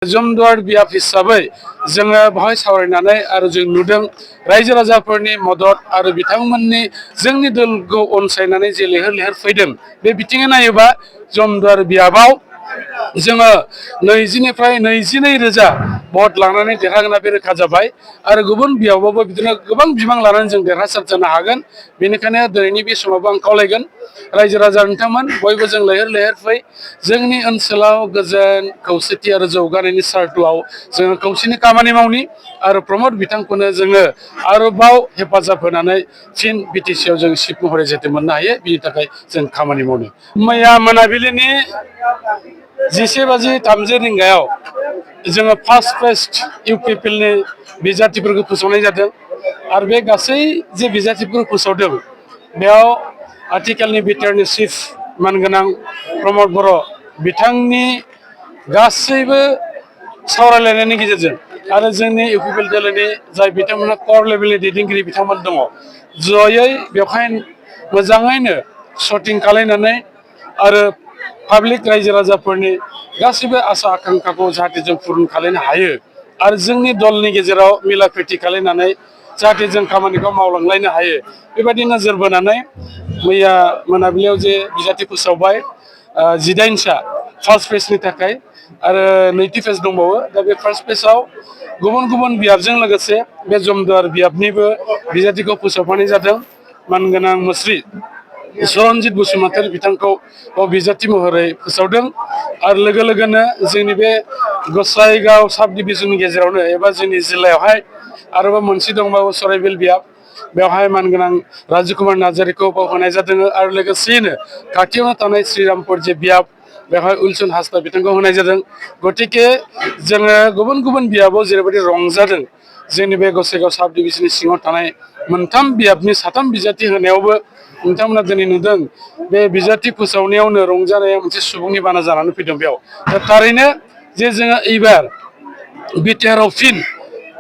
जमदुवार बियाब हिसाबै जोङो बेवहाय सावरायनानै आरो जों नुदों रायजो राजाफोरनि मदद आरो बिथांमोननि जोंनि दलखौ अनसायनानै जे लैहोर लैहोर फैदों बे बिथिङै नायोबा जमदुवार बियाबाव जोङो 20 निफ्राय 22 रोजा भट लानानै देरहागोना बे रोखा जाबाय आरो गुबुन बियाबावबो बिदिनो गोबां बिबां लानानै जों देरहासार जानो हागोन। बेनिखायनो दिनैनि बे समावबो आं खावलायगोन रायजो राजा नोंथांमोन बयबो जों लैहोर लैहोर फै जोंनि ओनसोलाव गोजोन खौसेथि आरो जौगानायनि सार्थआव जोङो खौसेनि खामानि मावनि आरो प्रमद बिथांखौनो जोङो आरोबाव हेफाजाब होनानै फिन बिटिसिआव जों सिट महरै जाहाथे मोननो हायो बिनि थाखाय जों खामानि मावनो। मैया मोनाबिलिनि 11:30 रिंगायाव जोङो फार्स्ट फेज इउपिपिएलनि बिजाथिफोरखौ फोसावनाय जादों आरो बे गासै जे बिजाथिफोरखौ फोसावदों बेयाव आथिखालनि बिटिआरनि चिफ मानगोनां प्रमद बर' बिथांनि गासैबो सावरायलायनायनि गेजेरजों आरो जोंनि इउपिपिएल दोलोनि जाय बिथांमोना कर लेभेलनि दैदेनगिरि बिथांमोन दङ जयै बेवहाय मोजाङैनो शटिं खालायनानै आरो पाब्लिक रायजो राजाफोरनि गासैबो आसा आकांक्षाखौ जाहाथे जों पुरन खालामनो हायो आरो जोंनि दलनि गेजेराव मिलाप्रिति खालामनानै जाहाथे जों खामानिखौ मावलांलायनो हायो बेबायदि नोजोर बोनानै मैया मोनाबिलियाव जे बिजाथि फोसावबाय 18सा फार्स्ट फेजनि थाखाय आरो नैथि फेज दंबावो दा बे फार्स्ट फेजआव गुबुन गुबुन बियाबजों लोगोसे बे जमदुवार बियाबनिबो बिजाथिखौ फोसावफानाय जादों। मानगोनां मुस्रि सरनजित बसुमतारी बिथांखौ बिजाथि महरै फोसावदों आरो लोगो लोगोनो जोंनि बे गसाइगाव साब डिभिजननि गेजेरावनो एबा जोंनि जिल्लायावहाय आरोबाव मोनसे दंबावो सराइबिल बियाब बेवहाय मानगोनां राजु कुमार नार्जारिखौ बावहोनाय जादों आरो लोगोसेयैनो खाथियावनो थानाय श्रीरामपुर जे बियाब बेवहाय उलसन हासदा बिथांखौ होनाय जादों। गतिके जोङो गुबुन गुबुन बियाबाव जेरैबायदि रंजादों जोंनि बे गसाइगाव साब डिभिजननि सिङाव थानाय मोनथाम बियाबनि 3 बिजाथि होनायावबो नोंथांमोना दिनै नुदों बे बिजाथि फोसावनायावनो रंजानाया मोनसे सुबुंनि बाना जानानै फैदों बेयाव दा थारैनो जे जोङो एबार बिटिआरआव फिन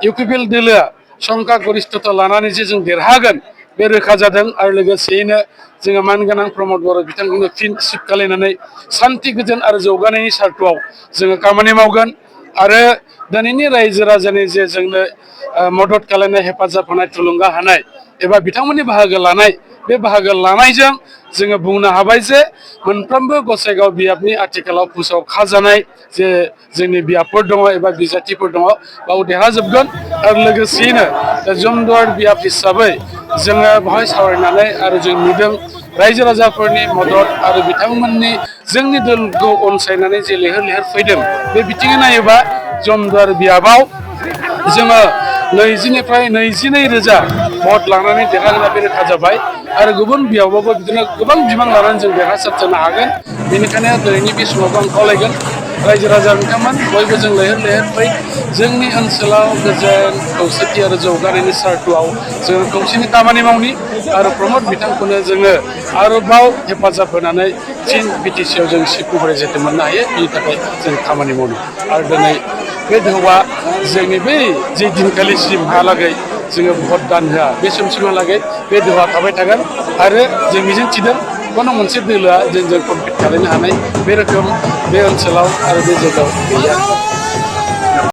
इउपिपिएल दोलोआ संख्या गरिष्ठता लानानै जे जों देरहागोन बे रोखा जादों आरो लोगोसेयैनो जोङो मानगोनां प्रमद बर' बिथांखौनो फिन सिट खालायनानै सान्ति गोजोन आरो जौगानायनि सार्थआव जोङो खामानि मावगोन आरो दिनैनि रायजो राजानि जे जोंनो मदद खालामनाय हेफाजाब होनाय थुलुंगा होनाय एबा बिथांमोननि बाहागो लानाय बे बाहागो लानायजों जोङो बुंनो हाबाय जे मोनफ्रोमबो गसाइगाव बियाबनि आथिखालाव फोसावखाजानाय जे जोंनि बियाबफोर दङ एबा बिजाथिफोर दङ बाव देरहाजोबगोन आरो लोगोसेयैनो जमदुवार बियाब हिसाबै जोङो बेवहाय सावरायनानै आरो जों नुदों रायजो राजाफोरनि मदद आरो बिथांमोननि जोंनि दलखौ अनसायनानै जे लैहोर लैहोर फैदों बे बिथिङै नायोबा जमदुवार बियाबाव जोङो 20 निफ्राय 22 रोजा भट लानानै देरहागोना बे रोखा जाबाय आरो गुबुन बियाबावबो बिदिनो गोबां बिबां लानानै जों देरहासार जानो हागोन। बेनिखायनो दिनैनि बे समावबो आं खावलायगोन रायजो राजा नोंथांमोन बयबो जों लैहोर लैहोर फै जोंनि ओनसोलाव गोजोन खौसेथि आरो जौगानायनि सार्थआव जोङो खौसेनि खामानि मावनि आरो प्रमद बिथांखौनो जोङो आरोबाव हेफाजाब होनानै फिन बिटिसिआव जों सिट महरै जाहाथे मोननो हायो बिनि थाखाय जों खामानि मावनो आरो दिनै बे दोहौआ जोंनि बै जे दिनखालिसिमहालागै जोङो भट दान होआ बे समसिमहालागै बे दोहौआ थाबाय थागोन आरो जों मिजिंथिदों कोनो मोनसे दोलोआ जोंजों कम्पिट खालामनो हानाय बे रोखोम बे ओनसोलाव आरो बे जायगायाव गैया।